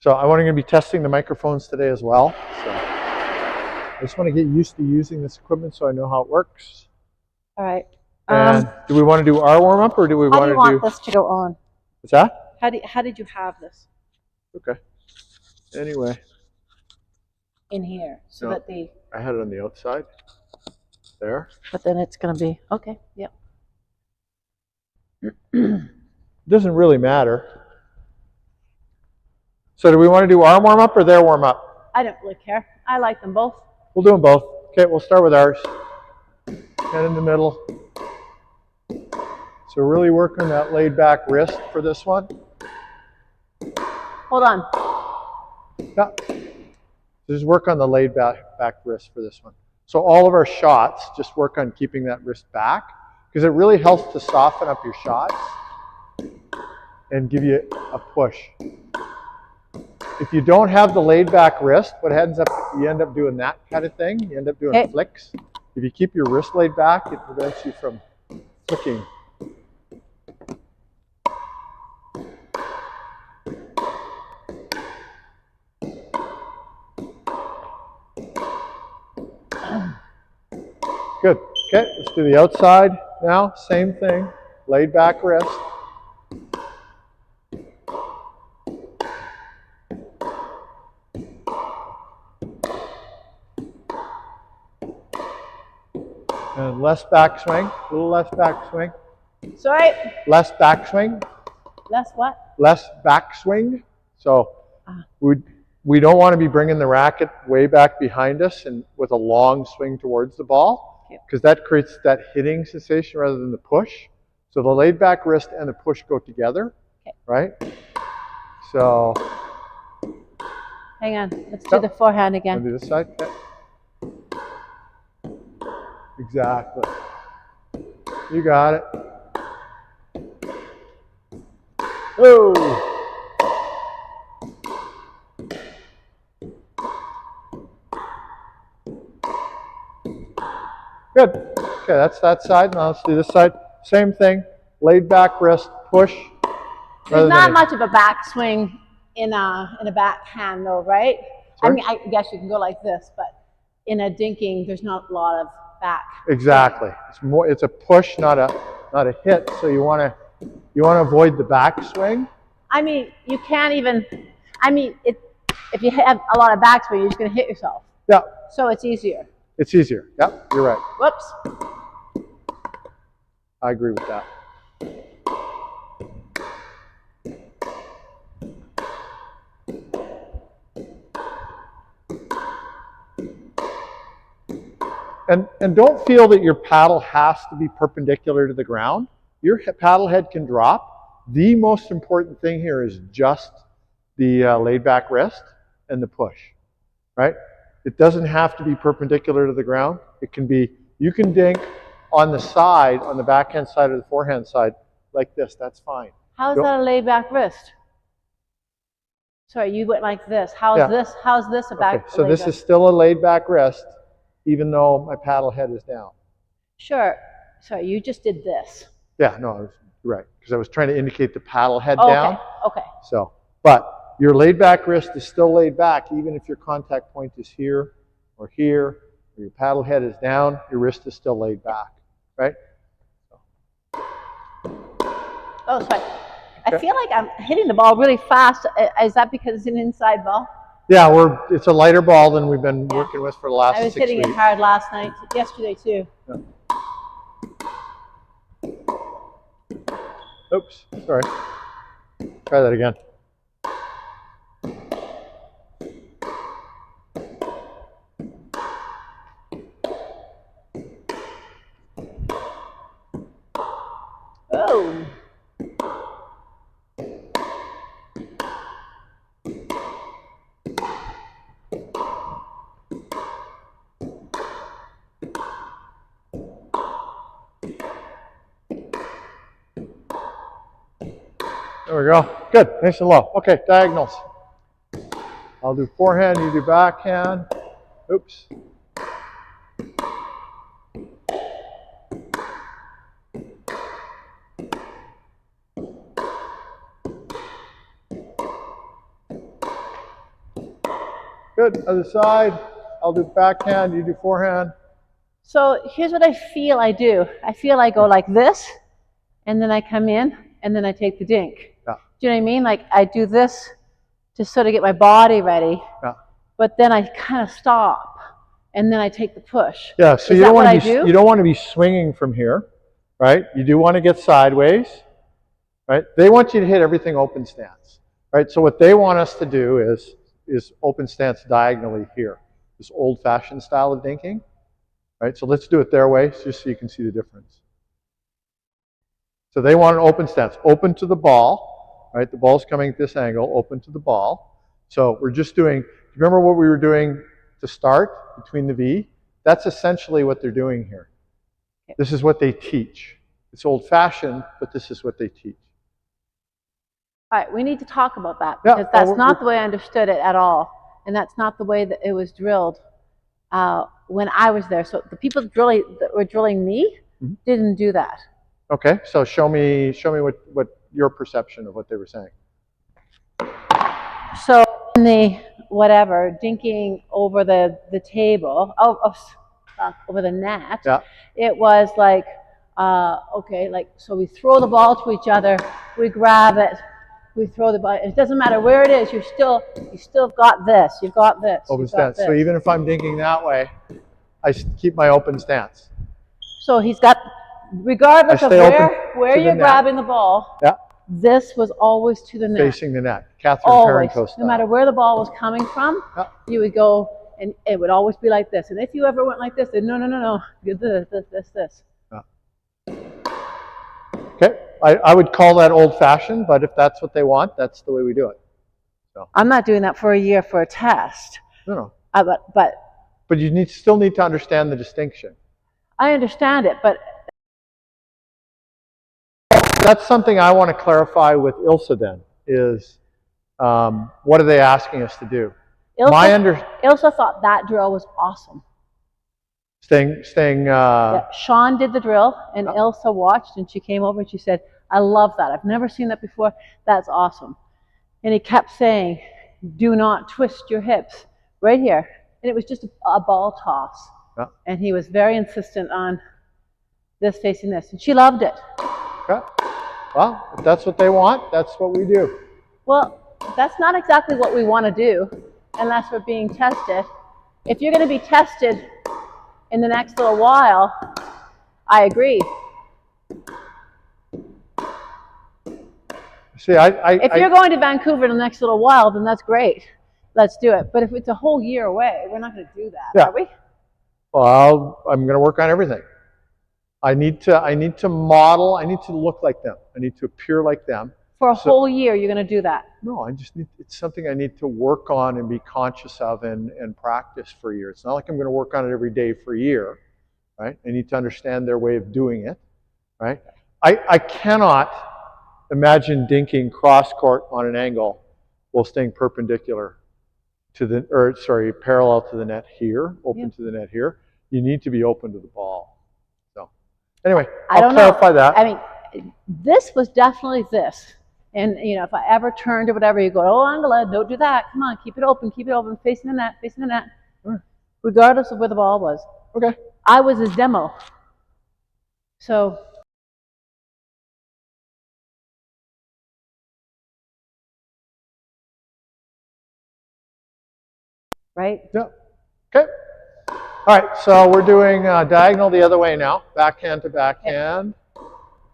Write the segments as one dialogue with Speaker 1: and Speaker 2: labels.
Speaker 1: So I'm going to be testing the microphones today as well. So I just want to get used to using this equipment so I know how it works.
Speaker 2: All right.
Speaker 1: And do we want to do our warm-up or do we want to do...
Speaker 2: How do you want this to go on?
Speaker 1: What's that?
Speaker 2: How did you have this?
Speaker 1: Okay. Anyway.
Speaker 2: In here, so
Speaker 1: No,
Speaker 2: that the...
Speaker 1: I had it on the outside. There.
Speaker 2: But then it's going to be... Okay, yep.
Speaker 1: Doesn't really matter. So do we want to do our warm-up or their warm-up?
Speaker 2: I don't really care. I like them both.
Speaker 1: We'll do them both. Okay, we'll start with ours. Head in the middle. So really work on that laid back wrist for this one.
Speaker 2: Hold on.
Speaker 1: Yeah. Just work on the laid back wrist for this one. So all of our shots, just work on keeping that wrist back because it really helps to soften up your shots and give you a push. If you don't have the laid back wrist, what ends up, you end up doing that kind of thing. You end up doing flicks. If you keep your wrist laid back, it prevents you from flicking. Good. Okay, let's do the outside now. Same thing. Laid back wrist. And less backswing. A little less backswing.
Speaker 2: Sorry?
Speaker 1: Less backswing.
Speaker 2: Less what?
Speaker 1: Less backswing. So we don't want to be bringing the racket way back behind us and with a long swing towards the ball because that creates that hitting sensation rather than the push. So the laid back wrist and the push go together, right? So.
Speaker 2: Hang on. Let's do the forehand again.
Speaker 1: Do this side. Okay. Exactly. You got it. Oh. Good. Okay, that's that side. Now let's do this side. Same thing. Laid back wrist, push.
Speaker 2: There's not much of a backswing in a backhand though, right? Sorry? I mean, I guess you can go like this, but in a dinking, there's not a lot of back.
Speaker 1: Exactly. It's more. It's a push, not a hit. So you want to avoid the backswing.
Speaker 2: I mean, you can't even. I mean, if you have a lot of backswing, you're just going to hit yourself.
Speaker 1: Yeah.
Speaker 2: So it's easier.
Speaker 1: It's easier. Yep, you're right.
Speaker 2: Whoops.
Speaker 1: I agree with that. And don't feel that your paddle has to be perpendicular to the ground. Your paddle head can drop. The most important thing here is just the laid back wrist and the push, right? It doesn't have to be perpendicular to the ground. It can be, you can dink on the side, on the backhand side or the forehand side like this. That's fine.
Speaker 2: How is that a laid back wrist? Sorry, you went like this. How's this? How's this a back?
Speaker 1: Okay, so this is still a laid back wrist, even though my paddle head is down.
Speaker 2: Sure. Sorry, you just did this.
Speaker 1: Yeah, no, you're right, because I was trying to indicate the paddle head down.
Speaker 2: Okay.
Speaker 1: So, but your laid back wrist is still laid back, even if your contact point is here, or your paddle head is down, your wrist is still laid back, right?
Speaker 2: Oh, sorry. Okay. I feel like I'm hitting the ball really fast. Is that because it's an inside ball?
Speaker 1: Yeah, it's a lighter ball than we've been working with for the last 6 weeks.
Speaker 2: I was hitting it hard last night, yesterday too.
Speaker 1: Yeah. Oops, sorry. Try that again.
Speaker 2: Oh.
Speaker 1: There we go. Good. Nice and low. Okay, diagonals. I'll do forehand, you do backhand. Oops. Good. Other side. I'll do backhand. You do forehand.
Speaker 2: So here's what I feel I do. I feel I go like this, and then I come in, and then I take the dink.
Speaker 1: Yeah.
Speaker 2: Do you know what I mean? Like I do this to sort of get my body ready.
Speaker 1: Yeah.
Speaker 2: But then I kind of stop, and then I take the push.
Speaker 1: Yeah. So you don't want to be swinging from here, right? You do want to get sideways, right? They want you to hit everything open stance, right? So what they want us to do is open stance diagonally here, this old-fashioned style of dinking, right? So let's do it their way, just so you can see the difference. So they want an open stance, open to the ball, right? The ball's coming at this angle, open to the ball. So we're just doing, remember what we were doing to start between the V? That's essentially what they're doing here. This is what they teach. It's old-fashioned, but this is what they teach.
Speaker 2: All right, we need to talk about that, because that's not the way I understood it at all. And that's not the way that it was drilled when I was there. So the people that were drilling me didn't do that.
Speaker 1: Okay, so show me what your perception of what they were saying.
Speaker 2: So in the whatever, dinking over the table, over the net, it was like, okay, like, so we throw the ball to each other, we grab it, we throw the ball. It doesn't matter where it is, you still got this, you've got this.
Speaker 1: Open stance. So even if I'm dinking that way, I keep my open stance. So
Speaker 2: he's got, regardless of where you're grabbing the ball, this was always to the net.
Speaker 1: Facing the net. Catherine Parenteau style.
Speaker 2: No matter where the ball was coming from, you would go, and it would always be like this. And if you ever went like this, then no, this.
Speaker 1: Okay, I would call that old-fashioned, but if that's what they want, that's the way we do it. So.
Speaker 2: I'm not doing that for a year for a test.
Speaker 1: No.
Speaker 2: But
Speaker 1: you still need to understand the distinction.
Speaker 2: I understand it, but
Speaker 1: that's something I want to clarify with Ilse then, is what are they asking us to do?
Speaker 2: Ilse thought that drill was awesome. Sean did the drill, and Ilse watched, and she came over and she said, I love that. I've never seen that before. That's awesome. And he kept saying, do not twist your hips. Right here. And it was just a ball toss. And he was very insistent on this facing this. And she loved it.
Speaker 1: Okay. Well, if that's what they want, that's what we do.
Speaker 2: Well, that's not exactly what we want to do unless we're being tested. If you're going to be tested in the next little while, I agree.
Speaker 1: See,
Speaker 2: if you're going to Vancouver in the next little while, then that's great. Let's do it. But if it's a whole year away, we're not going to do that, are we?
Speaker 1: Well, I'm going to work on everything. I need to model. I need to look like them. I need to appear like them.
Speaker 2: For a whole year, you're going to do that?
Speaker 1: No, it's something I need to work on and be conscious of and practice for a year. It's not like I'm going to work on it every day for a year, right? I need to understand their way of doing it, right? I cannot imagine dinking cross court on an angle while staying perpendicular to parallel to the net here, open to the net here. You need to be open to the ball. So, anyway, I'll clarify that.
Speaker 2: I mean, this was definitely this. And, you know, if I ever turned or whatever, you go, oh, Angela, don't do that. Come on, keep it open, facing the net, regardless of where the ball was.
Speaker 1: Okay.
Speaker 2: I was his demo. So. Right?
Speaker 1: Yeah. Okay. All right, so we're doing diagonal the other way now, backhand to backhand.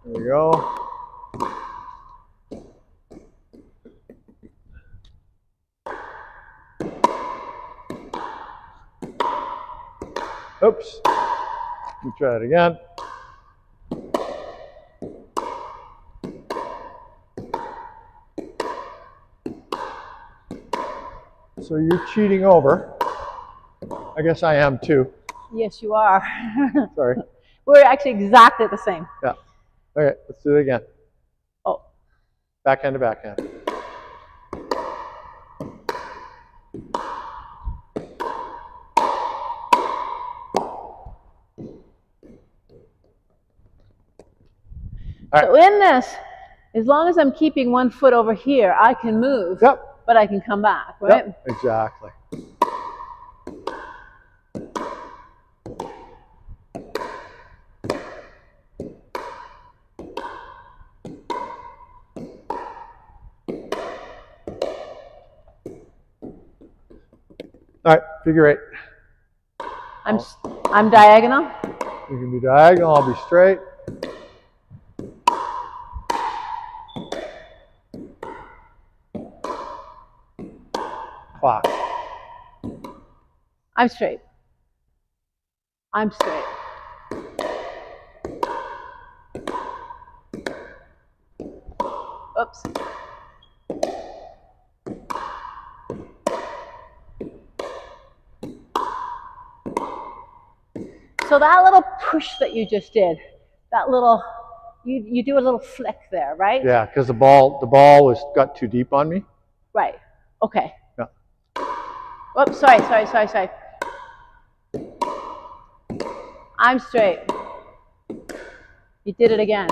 Speaker 1: There we go. Oops. Let me try it again. So you're cheating over. I guess I am too.
Speaker 2: Yes, you are.
Speaker 1: Sorry.
Speaker 2: We're actually exactly the same.
Speaker 1: Yeah. Okay, let's do it again.
Speaker 2: Oh.
Speaker 1: Backhand to backhand.
Speaker 2: So in this, as long as I'm keeping one foot over here, I can move.
Speaker 1: Yep.
Speaker 2: But I can come back, right?
Speaker 1: Yep, exactly. All right, figure 8.
Speaker 2: I'm diagonal.
Speaker 1: You can be diagonal, I'll be straight. Clock.
Speaker 2: I'm straight. I'm straight. Oops. So that little push that you just did, that little, you do a little flick there, right?
Speaker 1: Yeah, because the ball got too deep on me.
Speaker 2: Right. Okay.
Speaker 1: Yeah.
Speaker 2: Oops, sorry. I'm straight. You did it again.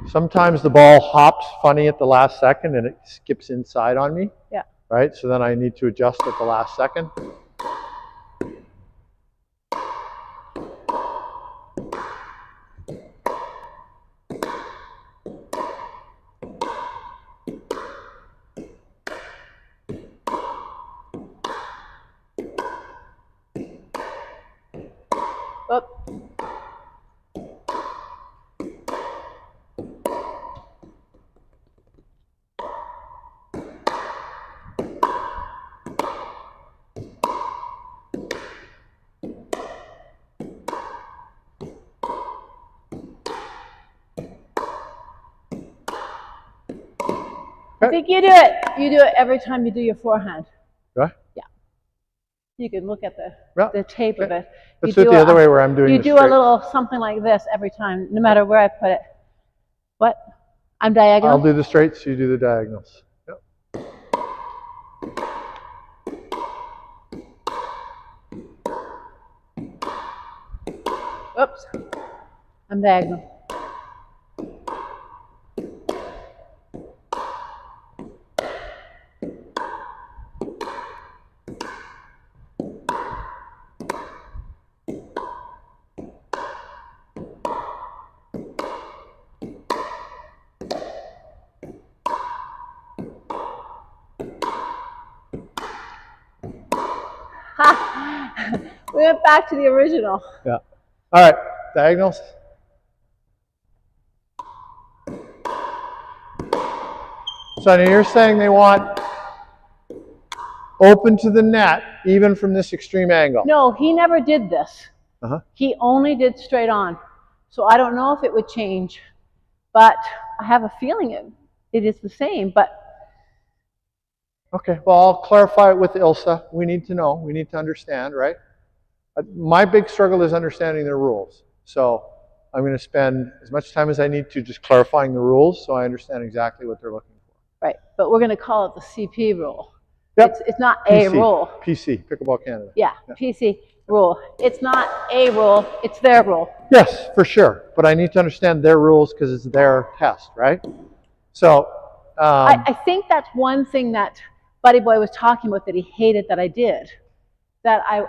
Speaker 1: Sometimes the ball hops funny at the last second and it skips inside on me.
Speaker 2: Yeah.
Speaker 1: Right? So then I need to adjust at the last second.
Speaker 2: Oops. I think you do it. You do it every time you do your forehand.
Speaker 1: Right?
Speaker 2: Yeah. You can look at the tape of it.
Speaker 1: Let's do it the other way where I'm doing
Speaker 2: You
Speaker 1: the
Speaker 2: do
Speaker 1: straight.
Speaker 2: a little something like this every time, no matter where I put it. What? I'm diagonal?
Speaker 1: I'll do the straights, you do the diagonals. Yep.
Speaker 2: Oops. I'm diagonal. Ha! We went back to the original.
Speaker 1: Yeah. All right, diagonals. So now you're saying they want open to the net, even from this extreme angle.
Speaker 2: No, he never did this.
Speaker 1: Uh-huh.
Speaker 2: He only did straight on. So I don't know if it would change, but I have a feeling it is the same, but.
Speaker 1: Okay, well, I'll clarify it with Ilsa. We need to know, we need to understand, right? My big struggle is understanding their rules. So I'm going to spend as much time as I need to just clarifying the rules so I understand exactly what they're looking for.
Speaker 2: Right, but we're going to call it the CP rule.
Speaker 1: Yep.
Speaker 2: It's not
Speaker 1: PC,
Speaker 2: a rule.
Speaker 1: PC, Pickleball Canada.
Speaker 2: Yeah, PC rule. It's not a rule, it's their rule.
Speaker 1: Yes, for sure. But I need to understand their rules because it's their test, right? So
Speaker 2: I think that's one thing that Buddy Boy was talking about that he hated that I did. That I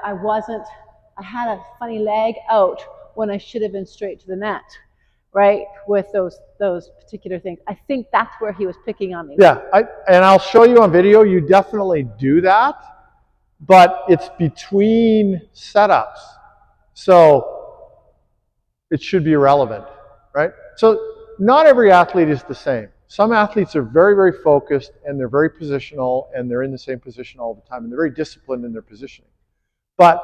Speaker 2: had a funny leg out when I should have been straight to the net, right? With those particular things. I think that's where he was picking on me.
Speaker 1: Yeah, and I'll show you on video, you definitely do that, but it's between setups. So it should be irrelevant, right? So not every athlete is the same. Some athletes are very, very focused and they're very positional and they're in the same position all the time and they're very disciplined in their positioning. But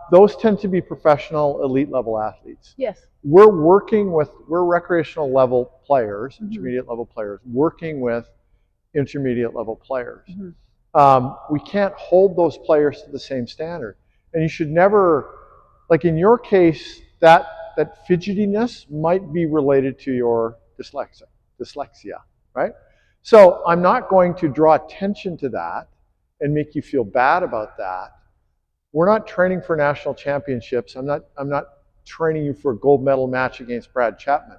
Speaker 1: those tend to be professional, elite level athletes.
Speaker 2: Yes.
Speaker 1: We're recreational level players, intermediate level players, working with intermediate level players. We can't hold those players to the same standard. And you should never, like in your case, that fidgetiness might be related to your dyslexia, right? So I'm not going to draw attention to that and make you feel bad about that. We're not training for national championships. I'm not training you for a gold medal match against Brad Chapman,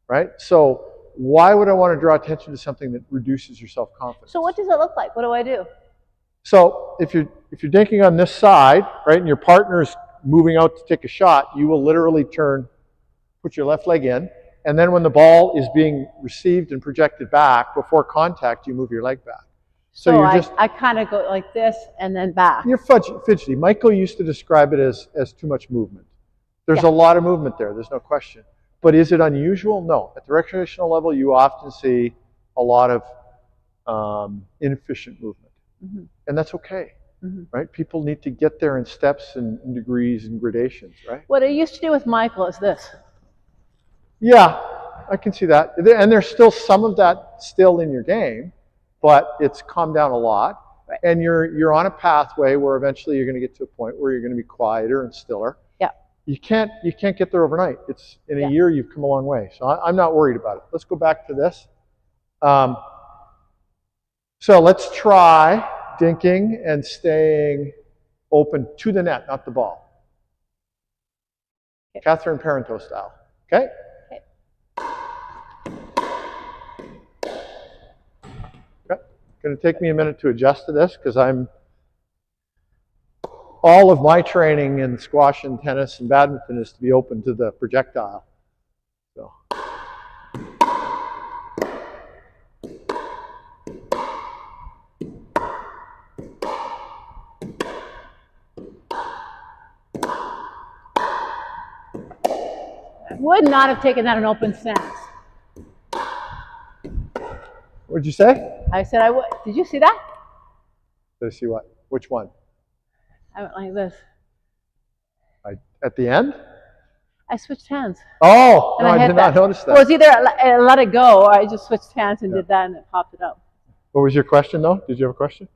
Speaker 1: right? So why would I want to draw attention to something that reduces your self-confidence?
Speaker 2: So what does it look like? What do I do?
Speaker 1: So if you're dinking on this side, right, and your partner's moving out to take a shot, you will literally turn, put your left leg in, and then when the ball is being received and projected back, before contact, you move your leg back.
Speaker 2: So I kind of go like this and then back.
Speaker 1: You're fidgety. Michael used to describe it as too much movement. There's a lot of movement there, there's no question. But is it unusual? No. At the recreational level, you often see a lot of inefficient movement. Mm-hmm. And that's okay, right? People need to get there in steps and degrees and gradations, right?
Speaker 2: What I used to do with Michael is this.
Speaker 1: Yeah, I can see that. And there's still some of that still in your game, but it's calmed down a lot. Right. And you're on a pathway where eventually you're going to get to a point where you're going to be quieter and stiller.
Speaker 2: Yeah.
Speaker 1: You can't get there overnight. It's in a year you've come a long way. So I'm not worried about it. Let's go back to this. So let's try dinking and staying open to the net, not the ball. Okay. Catherine Parento style. Okay? Going to take me a minute to adjust to this because all of my training in squash and tennis and badminton is to be open to the projectile. So.
Speaker 2: I would not have taken that in open stance.
Speaker 1: What'd you say?
Speaker 2: I said I would. Did you see that?
Speaker 1: Did I see what? Which one?
Speaker 2: I went like this.
Speaker 1: At the end?
Speaker 2: I switched hands.
Speaker 1: Oh, no, I did not notice that.
Speaker 2: Well, it was either I let it go or I just switched hands and did that and it popped it up.
Speaker 1: What was your question, though? Did you have a question?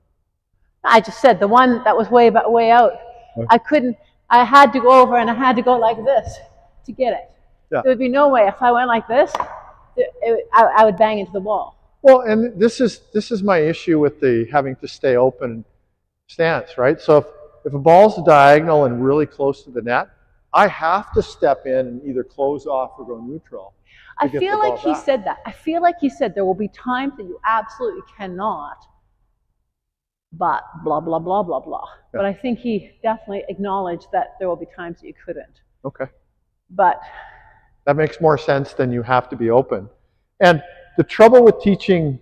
Speaker 2: I just said the one that was way out. Okay. I had to go over and I had to go like this to get it. Yeah. There would be no way if I went like this, I would bang into the wall.
Speaker 1: Well, and this is my issue with the having to stay open stance, right? So if a ball's diagonal and really close to the net, I have to step in and either close off or go neutral.
Speaker 2: I feel like he said that. I feel like he said there will be times that you absolutely cannot, but blah, blah, blah, blah, blah. Yeah. But I think he definitely acknowledged that there will be times that you couldn't.
Speaker 1: Okay.
Speaker 2: But
Speaker 1: that makes more sense than you have to be open. And the trouble with teaching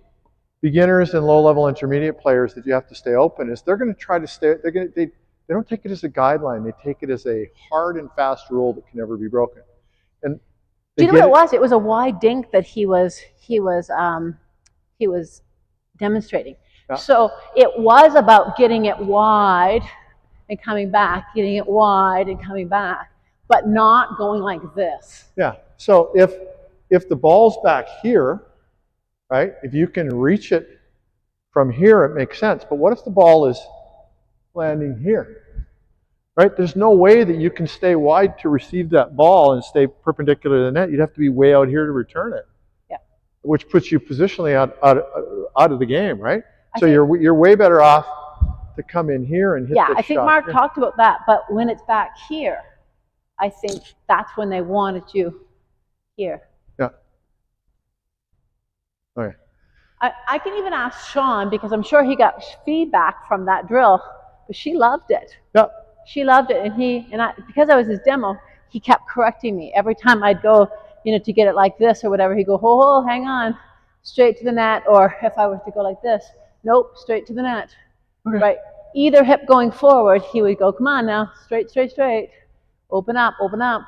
Speaker 1: beginners and low-level intermediate players that you have to stay open is they're going to try to stay. They don't take it as a guideline. They take it as a hard and fast rule that can never be broken. And
Speaker 2: do you know what it was? It was a wide dink that he was demonstrating. Yeah. So it was about getting it wide and coming back, getting it wide and coming back, but not going like this.
Speaker 1: Yeah. So if the ball's back here, right? If you can reach it from here, it makes sense. But what if the ball is landing here? Right? There's no way that you can stay wide to receive that ball and stay perpendicular to the net. You'd have to be way out here to return it.
Speaker 2: Yeah.
Speaker 1: Which puts you positionally out of the game, right? So you're way better off to come in here and hit the shot.
Speaker 2: Yeah, I think Mark talked about that, but when it's back here, I think that's when they wanted you here.
Speaker 1: Yeah. Okay.
Speaker 2: I can even ask Sean because I'm sure he got feedback from that drill, but she loved it.
Speaker 1: Yeah.
Speaker 2: She loved it, and because I was his demo, he kept correcting me every time I'd go, to get it like this or whatever. He'd go, "Oh, hang on, straight to the net," or if I was to go like this, "Nope, straight to the net." Okay. Right? Either hip going forward, he would go, "Come on now, straight, straight, straight, open up, open up."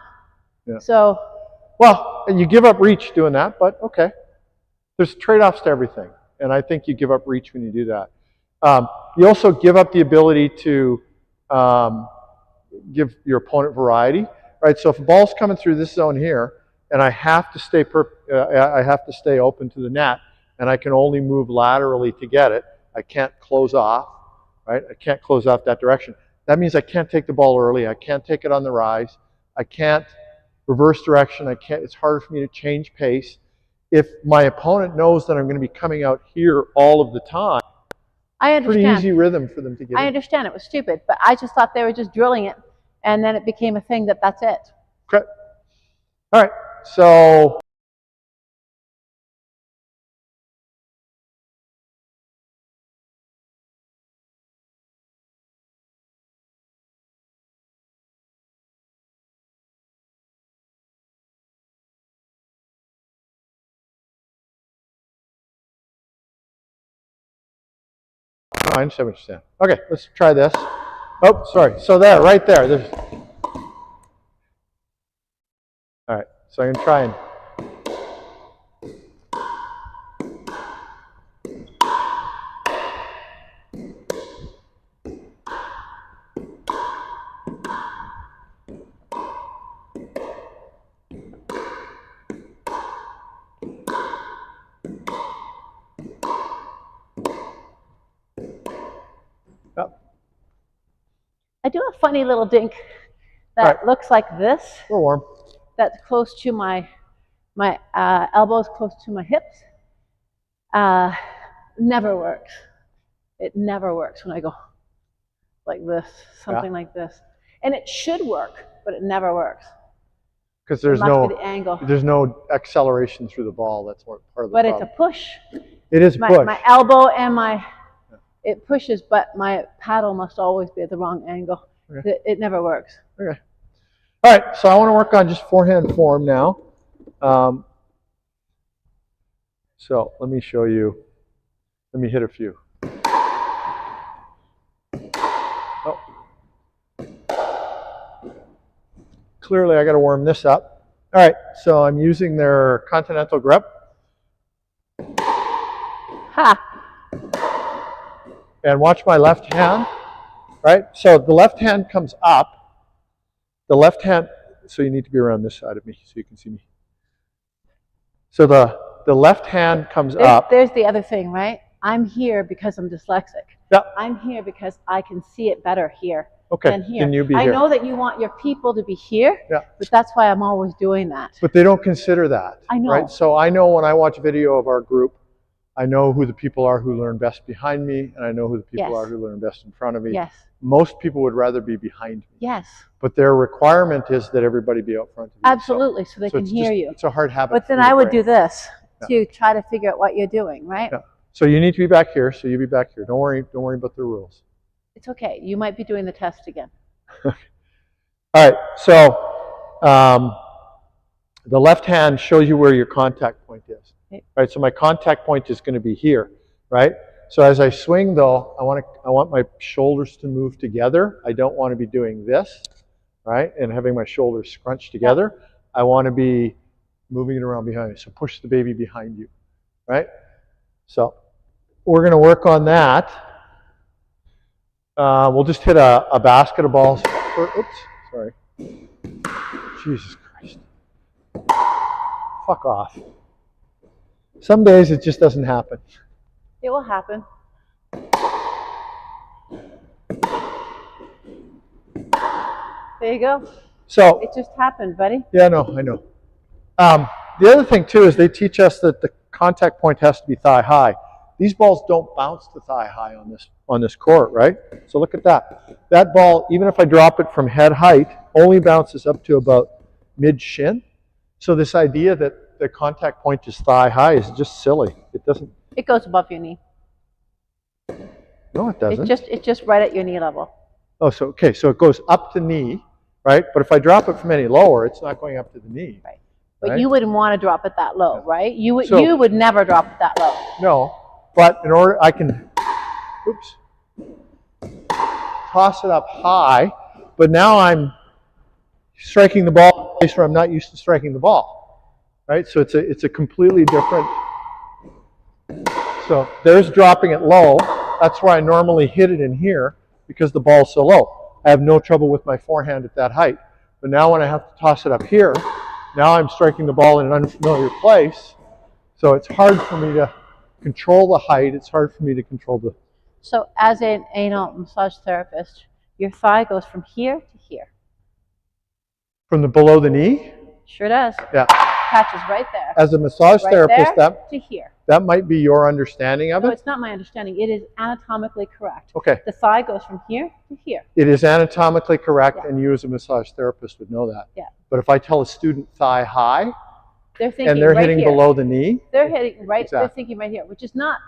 Speaker 2: Yeah. So.
Speaker 1: Well, and you give up reach doing that, but okay. There's trade-offs to everything, and I think you give up reach when you do that. You also give up the ability to give your opponent variety, right? So if a ball's coming through this zone here, and I have to stay open to the net, and I can only move laterally to get it, I can't close off, right? I can't close off that direction. That means I can't take the ball early. I can't take it on the rise. I can't reverse direction. It's harder for me to change pace. If my opponent knows that I'm going to be coming out here all of the time,
Speaker 2: I understand.
Speaker 1: Pretty easy rhythm for them to get
Speaker 2: I understand it was stupid, but I just thought they were just drilling it, and then it became a thing that's it.
Speaker 1: Okay. All right. So I understand what you're saying. Okay, let's try this. Oh, sorry. So there, right there. There's... All right, so I'm going to try and...
Speaker 2: I do a funny little dink that looks like this.
Speaker 1: We're warm.
Speaker 2: That's close to my elbows, close to my hips. Never works. It never works when I go like this, something like this. And it should work, but it never works.
Speaker 1: Because there's
Speaker 2: the angle.
Speaker 1: There's no acceleration through the ball. That's part of the problem.
Speaker 2: But it's a push.
Speaker 1: It is a push.
Speaker 2: My elbow and it pushes, but my paddle must always be at the wrong angle. Okay. It never works.
Speaker 1: Okay. All right, so I want to work on just forehand form now. So let me show you. Let me hit a few. Oh. Clearly, I got to warm this up. All right, so I'm using their continental grip.
Speaker 2: Ha!
Speaker 1: And watch my left hand, right? So the left hand comes up. The left hand, so you need to be around this side of me so you can see me. So the left hand comes up.
Speaker 2: There's the other thing, right? I'm here because I'm dyslexic.
Speaker 1: Yep.
Speaker 2: I'm here because I can see it better here
Speaker 1: than
Speaker 2: here.
Speaker 1: Can you be here?
Speaker 2: I know that you want your people to be here, but that's why I'm always doing that.
Speaker 1: But they don't consider that.
Speaker 2: I know.
Speaker 1: Right? So I know when I watch video of our group, I know who the people are who learn best behind me, and I know who the people are who learn best in front of me.
Speaker 2: Yes.
Speaker 1: Most people would rather be behind me.
Speaker 2: Yes.
Speaker 1: But their requirement is that everybody be out front of you.
Speaker 2: Absolutely, so they can hear you.
Speaker 1: It's a hard habit.
Speaker 2: But then I would do this to try to figure out what you're doing, right?
Speaker 1: Yeah. So you need to be back here, so you be back here. Don't worry about the rules.
Speaker 2: It's okay. You might be doing the test again.
Speaker 1: All right, so the left hand shows you where your contact point is. Right, so my contact point is going to be here, right? So as I swing, though, I want my shoulders to move together. I don't want to be doing this, right, and having my shoulders scrunched together. Yep. I want to be moving it around behind me. So push the baby behind you, right? So we're going to work on that. We'll just hit a basket of balls. Oops, sorry. Jesus Christ. Fuck off. Some days it just doesn't happen.
Speaker 2: It will happen. There you go.
Speaker 1: So
Speaker 2: it just happened, buddy.
Speaker 1: Yeah, no, I know. The other thing too is they teach us that the contact point has to be thigh high. These balls don't bounce to thigh high on this court, right? So look at that. That ball, even if I drop it from head height, only bounces up to about mid shin. So this idea that the contact point is thigh high is just silly. It doesn't.
Speaker 2: It goes above your knee.
Speaker 1: No, it doesn't.
Speaker 2: It's just right at your knee level.
Speaker 1: Oh, so okay, so it goes up to knee, right? But if I drop it from any lower, it's not going up to the knee.
Speaker 2: Right. But you wouldn't want to drop it that low, right? You would never drop it that low.
Speaker 1: No, but in order I can, toss it up high, but now I'm striking the ball in a place where I'm not used to striking the ball, right? So it's a completely different. So there's dropping it low. That's where I normally hit it in here because the ball's so low. I have no trouble with my forehand at that height. But now when I have to toss it up here, now I'm striking the ball in an unfamiliar place. So it's hard for me to control the height. It's hard for me to control the...
Speaker 2: So as an anal massage therapist, your thigh goes from here to here.
Speaker 1: From the below the knee?
Speaker 2: Sure does.
Speaker 1: Yeah.
Speaker 2: Catches right there.
Speaker 1: As a massage therapist,
Speaker 2: to here.
Speaker 1: That might be your understanding of it?
Speaker 2: No, it's not my understanding. It is anatomically correct.
Speaker 1: Okay.
Speaker 2: The thigh goes from here to here.
Speaker 1: It is anatomically correct, and you as a massage therapist would know that.
Speaker 2: Yeah.
Speaker 1: But if I tell a student thigh high,
Speaker 2: they're thinking
Speaker 1: and they're
Speaker 2: right
Speaker 1: hitting
Speaker 2: here.
Speaker 1: Below the knee,
Speaker 2: they're hitting right.
Speaker 1: Exactly.
Speaker 2: They're thinking right here, which is not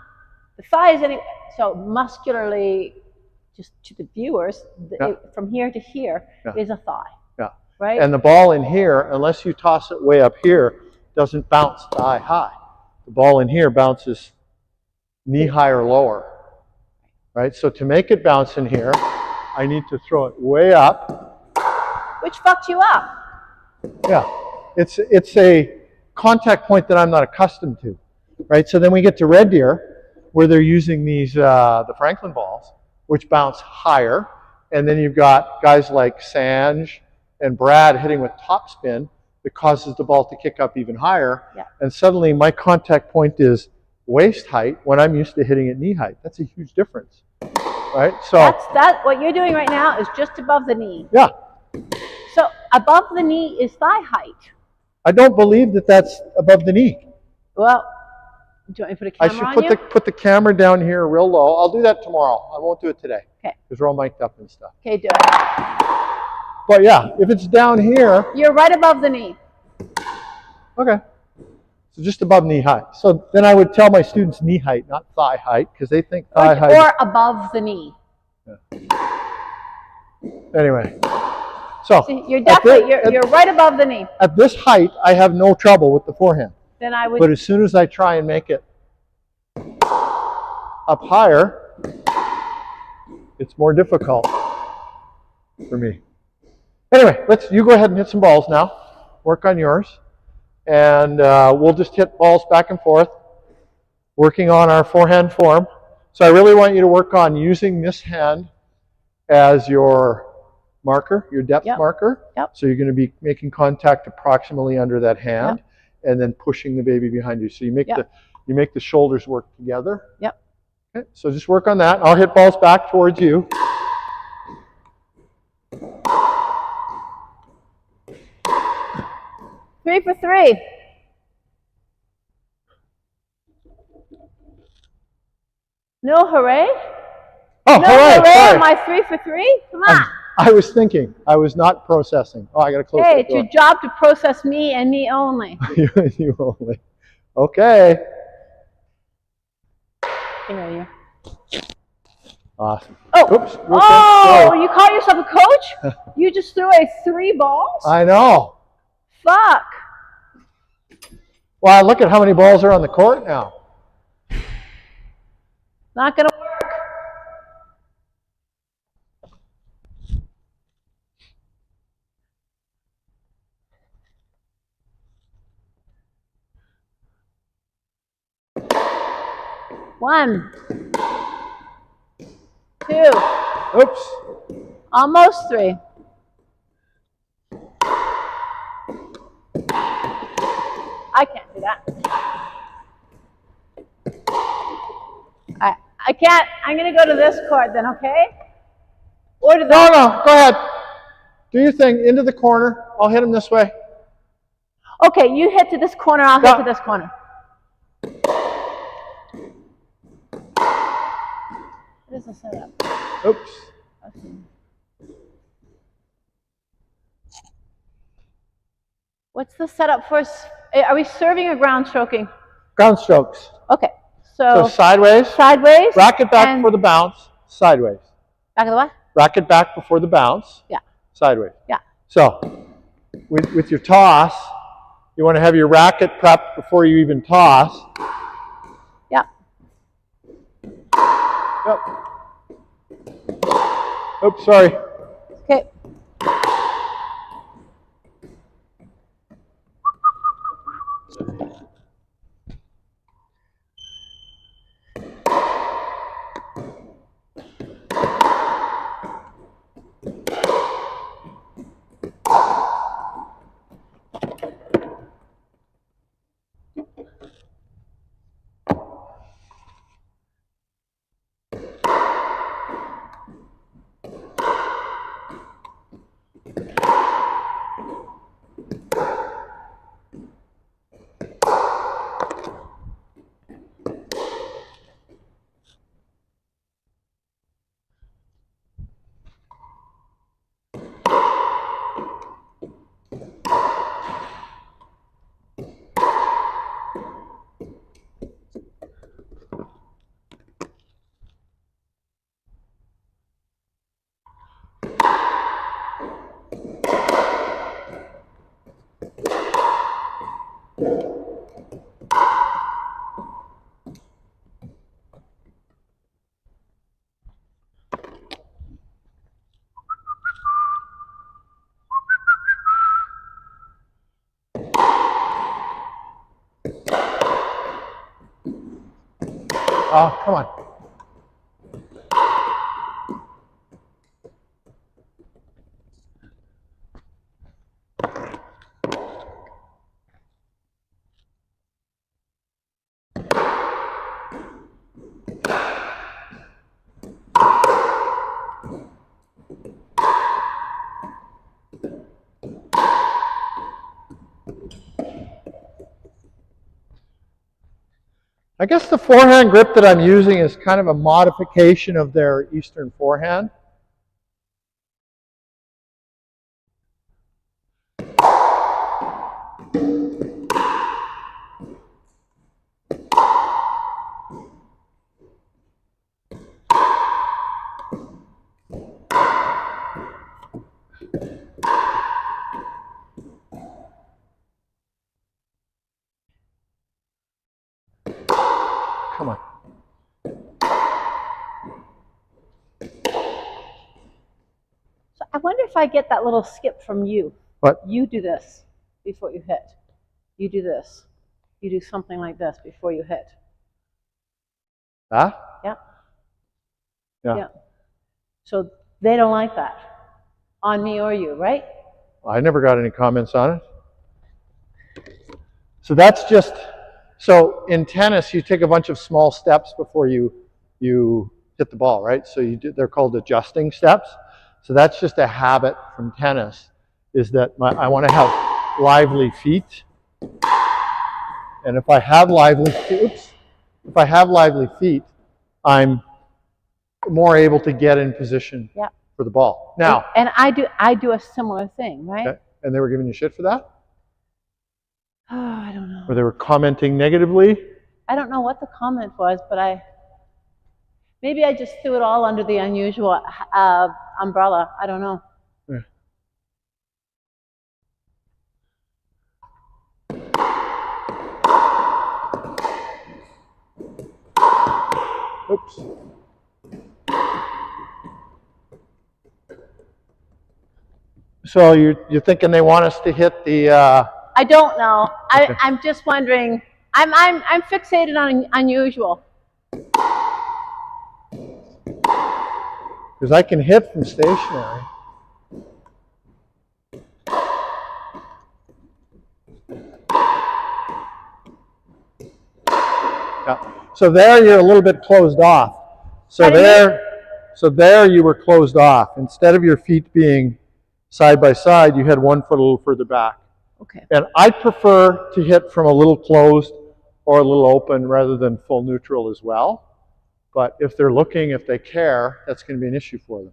Speaker 2: the thigh is any. So muscularly, just to the viewers, from here to here is a thigh.
Speaker 1: Yeah.
Speaker 2: Right.
Speaker 1: And the ball in here, unless you toss it way up here, doesn't bounce thigh high. The ball in here bounces knee high or lower, right? So to make it bounce in here, I need to throw it way up.
Speaker 2: Which fucked you up.
Speaker 1: Yeah, it's a contact point that I'm not accustomed to, right? So then we get to Red Deer, where they're using these, the Franklin balls, which bounce higher. And then you've got guys like Sanj and Brad hitting with topspin that causes the ball to kick up even higher.
Speaker 2: Yeah.
Speaker 1: And suddenly my contact point is waist height when I'm used to hitting at knee height. That's a huge difference, right? So
Speaker 2: what you're doing right now is just above the knee.
Speaker 1: Yeah.
Speaker 2: So above the knee is thigh height.
Speaker 1: I don't believe that that's above the knee.
Speaker 2: Well, do you want me to put a camera
Speaker 1: I
Speaker 2: on you?
Speaker 1: should put the camera down here real low. I'll do that tomorrow. I won't do it today.
Speaker 2: Okay.
Speaker 1: Because we're all mic'd up and stuff.
Speaker 2: Okay, do it.
Speaker 1: But yeah, if it's down here.
Speaker 2: You're right above the knee.
Speaker 1: Okay. So just above knee height. So then I would tell my students knee height, not thigh height, because they think thigh height.
Speaker 2: Or above the knee.
Speaker 1: Yeah. Anyway. So
Speaker 2: see, you're definitely, you're right above the knee.
Speaker 1: At this height, I have no trouble with the forehand.
Speaker 2: Then I would.
Speaker 1: But as soon as I try and make it up higher, it's more difficult for me. Anyway, you go ahead and hit some balls now. Work on yours. And we'll just hit balls back and forth, working on our forehand form. So I really want you to work on using this hand as your marker, your depth marker.
Speaker 2: Yep.
Speaker 1: So you're going to be making contact approximately under that hand, and then pushing the baby behind you. So you make the shoulders work together.
Speaker 2: Yep.
Speaker 1: Okay, so just work on that. I'll hit balls back towards you.
Speaker 2: Three for three. No hooray?
Speaker 1: Oh,
Speaker 2: no
Speaker 1: hooray!
Speaker 2: On my 3 for 3? Come on.
Speaker 1: I was thinking. I was not processing. Oh, I got to close the door.
Speaker 2: Hey, it's your job to process me and me only.
Speaker 1: You only. Okay.
Speaker 2: Here you.
Speaker 1: Awesome.
Speaker 2: Oh,
Speaker 1: oops.
Speaker 2: Oh, you call yourself a coach? You just threw away 3 balls?
Speaker 1: I know.
Speaker 2: Fuck.
Speaker 1: Well, look at how many balls are on the court now.
Speaker 2: Not going to work. One. 2.
Speaker 1: Oops.
Speaker 2: Almost 3. I can't do that. I can't. I'm going to go to this court then, okay? Or to that.
Speaker 1: No, go ahead. Do your thing. Into the corner. I'll hit him this way.
Speaker 2: Okay, you hit to this corner, I'll hit to this corner. What is the setup?
Speaker 1: Oops.
Speaker 2: Okay. What's the setup for us? Are we serving or ground stroking?
Speaker 1: Ground strokes.
Speaker 2: Okay.
Speaker 1: So sideways.
Speaker 2: Sideways.
Speaker 1: Racket back before the bounce. Sideways.
Speaker 2: Back of the what?
Speaker 1: Racket back before the bounce.
Speaker 2: Yeah.
Speaker 1: Sideways.
Speaker 2: Yeah.
Speaker 1: So with your toss, you want to have your racket prepped before you even toss.
Speaker 2: Yeah.
Speaker 1: Yep. Oops, sorry.
Speaker 2: Okay.
Speaker 1: Oh, come on. I guess the forehand grip that I'm using is kind of a modification of their Eastern forehand. Come on.
Speaker 2: So I wonder if I get that little skip from you.
Speaker 1: What?
Speaker 2: You do this before you hit. You do this. You do something like this before you hit.
Speaker 1: Huh?
Speaker 2: Yeah.
Speaker 1: Yeah.
Speaker 2: Yeah. So they don't like that on me or you, right?
Speaker 1: I never got any comments on it. So that's just, so in tennis, you take a bunch of small steps before you hit the ball, right? So they're called adjusting steps. So that's just a habit from tennis, is that I want to have lively feet. And if I have lively feet, I'm more able to get in position for the ball. Now,
Speaker 2: and I do a similar thing, right?
Speaker 1: Okay. And they were giving you shit for that?
Speaker 2: Oh, I don't know.
Speaker 1: Or they were commenting negatively?
Speaker 2: I don't know what the comment was, but maybe I just threw it all under the unusual umbrella. I don't know.
Speaker 1: Yeah. Oops. So you're thinking they want us to hit the?
Speaker 2: I don't know.
Speaker 1: Okay.
Speaker 2: I'm just wondering. I'm fixated on unusual.
Speaker 1: Because I can hit from stationary. Yeah. So there you're a little bit closed off. So there you were closed off. Instead of your feet being side by side, you had one foot a little further back.
Speaker 2: Okay.
Speaker 1: And I prefer to hit from a little closed or a little open rather than full neutral as well. But if they're looking, if they care, that's going to be an issue for them.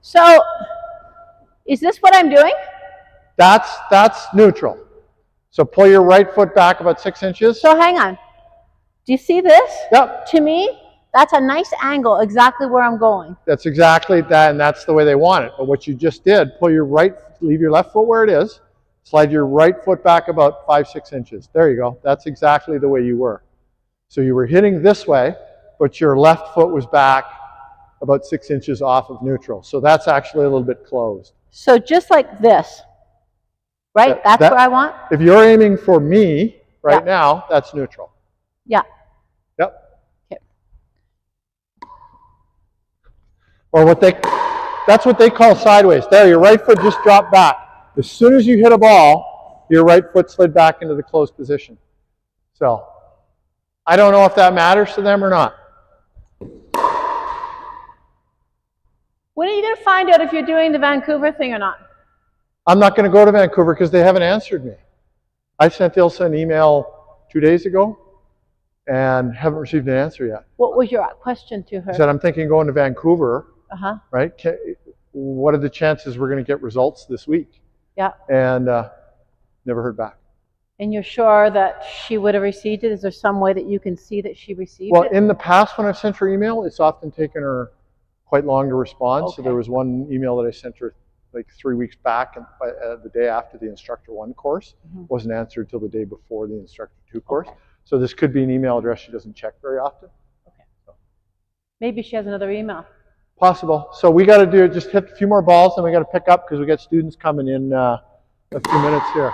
Speaker 2: So, is this what I'm doing?
Speaker 1: That's neutral. So pull your right foot back about 6 inches.
Speaker 2: So hang on. Do you see this?
Speaker 1: Yep.
Speaker 2: To me, that's a nice angle, exactly where I'm going.
Speaker 1: That's exactly that, and that's the way they want it. But what you just did, leave your left foot where it is, slide your right foot back about 5-6 inches. There you go. That's exactly the way you were. So you were hitting this way, but your left foot was back about 6 inches off of neutral. So that's actually a little bit closed.
Speaker 2: So just like this, right? That's where I want?
Speaker 1: If you're aiming for me right now, that's neutral.
Speaker 2: Yeah.
Speaker 1: Yep.
Speaker 2: Okay.
Speaker 1: Or that's what they call sideways. There, your right foot just dropped back. As soon as you hit a ball, your right foot slid back into the closed position. So, I don't know if that matters to them or not.
Speaker 2: When are you going to find out if you're doing the Vancouver thing or not?
Speaker 1: I'm not going to go to Vancouver because they haven't answered me. I sent Ilse an email 2 days ago and haven't received an answer yet.
Speaker 2: What was your question to her?
Speaker 1: I said, I'm thinking of going to Vancouver.
Speaker 2: Uh-huh.
Speaker 1: Right? What are the chances we're going to get results this week?
Speaker 2: Yeah.
Speaker 1: And never heard back.
Speaker 2: And you're sure that she would have received it? Is there some way that you can see that she received it?
Speaker 1: Well, in the past when I've sent her email, it's often taken her quite long to respond.
Speaker 2: Okay.
Speaker 1: So there was one email that I sent her like 3 weeks back, and the day after the Instructor 1 course, wasn't answered until the day before the Instructor 2 course.
Speaker 2: Okay.
Speaker 1: So this could be an email address she doesn't check very often.
Speaker 2: Okay. Maybe she has another email.
Speaker 1: Possible. So we got to do just hit a few more balls, and we got to pick up because we got students coming in a few minutes here.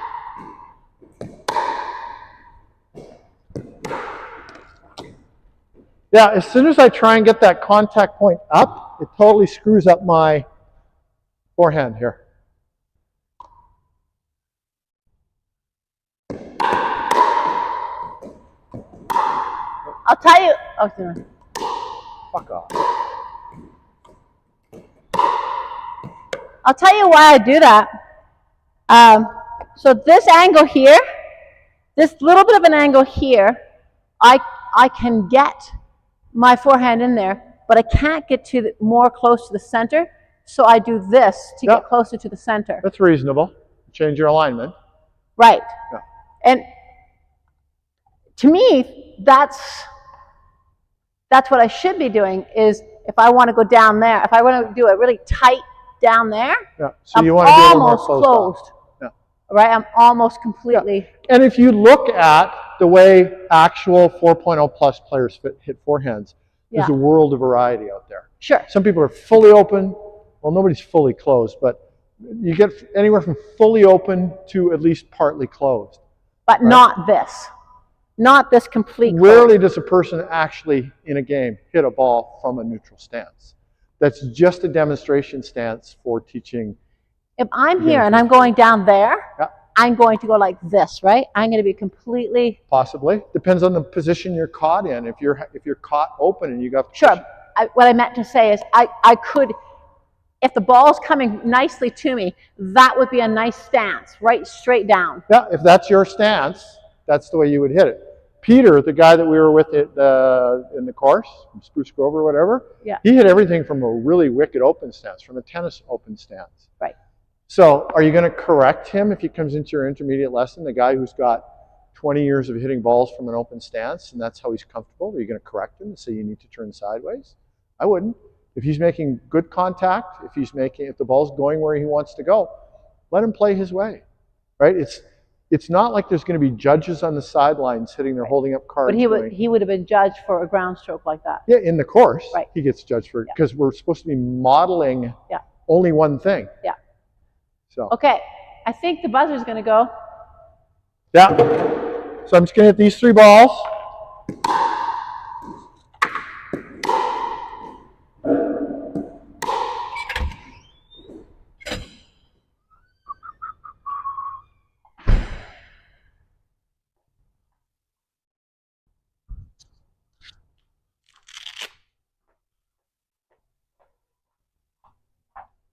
Speaker 1: Yeah, as soon as I try and get that contact point up, it totally screws up my forehand here.
Speaker 2: I'll tell you. Oh, sorry.
Speaker 1: Fuck off.
Speaker 2: I'll tell you why I do that. So this angle here, this little bit of an angle here, I can get my forehand in there, but I can't get to more close to the center. So I do this to get closer to the center.
Speaker 1: That's reasonable. Change your alignment.
Speaker 2: Right.
Speaker 1: Yeah.
Speaker 2: And to me, that's what I should be doing. Is if I want to go down there, if I want to do it really tight down there,
Speaker 1: yeah. So you want to be a little more closed.
Speaker 2: Yeah. Right. I'm almost completely.
Speaker 1: Yeah. And if you look at the way actual 4.0 plus players hit forehands, there's a world of variety out there.
Speaker 2: Sure.
Speaker 1: Some people are fully open. Well, nobody's fully closed, but you get anywhere from fully open to at least partly closed.
Speaker 2: But right? Not this. Not this complete.
Speaker 1: Rarely does a person actually, in a game, hit a ball from a neutral stance. That's just a demonstration stance for teaching.
Speaker 2: If I'm here and I'm going down there, I'm going to go like this, right? I'm going to be completely.
Speaker 1: Possibly. Depends on the position you're caught in. If you're caught open and you got.
Speaker 2: Sure. What I meant to say is I could, if the ball's coming nicely to me, that would be a nice stance, right straight down.
Speaker 1: Yeah, if that's your stance, that's the way you would hit it. Peter, the guy that we were with in the course, from Spruce Grove or whatever, he hit everything from a really wicked open stance, from a tennis open stance.
Speaker 2: Right.
Speaker 1: So are you going to correct him if he comes into your intermediate lesson, the guy who's got 20 years of hitting balls from an open stance, and that's how he's comfortable? Are you going to correct him and say you need to turn sideways? I wouldn't. If he's making good contact, if the ball's going where he wants to go, let him play his way, right? It's not like there's going to be judges on the sidelines sitting there holding up cards.
Speaker 2: But he would have been judged for a ground stroke like that.
Speaker 1: Yeah, in the course,
Speaker 2: right.
Speaker 1: He gets judged for it because we're supposed to be modeling only one thing.
Speaker 2: Yeah.
Speaker 1: So.
Speaker 2: Okay, I think the buzzer's going to go.
Speaker 1: Yeah. So I'm just going to hit these 3 balls.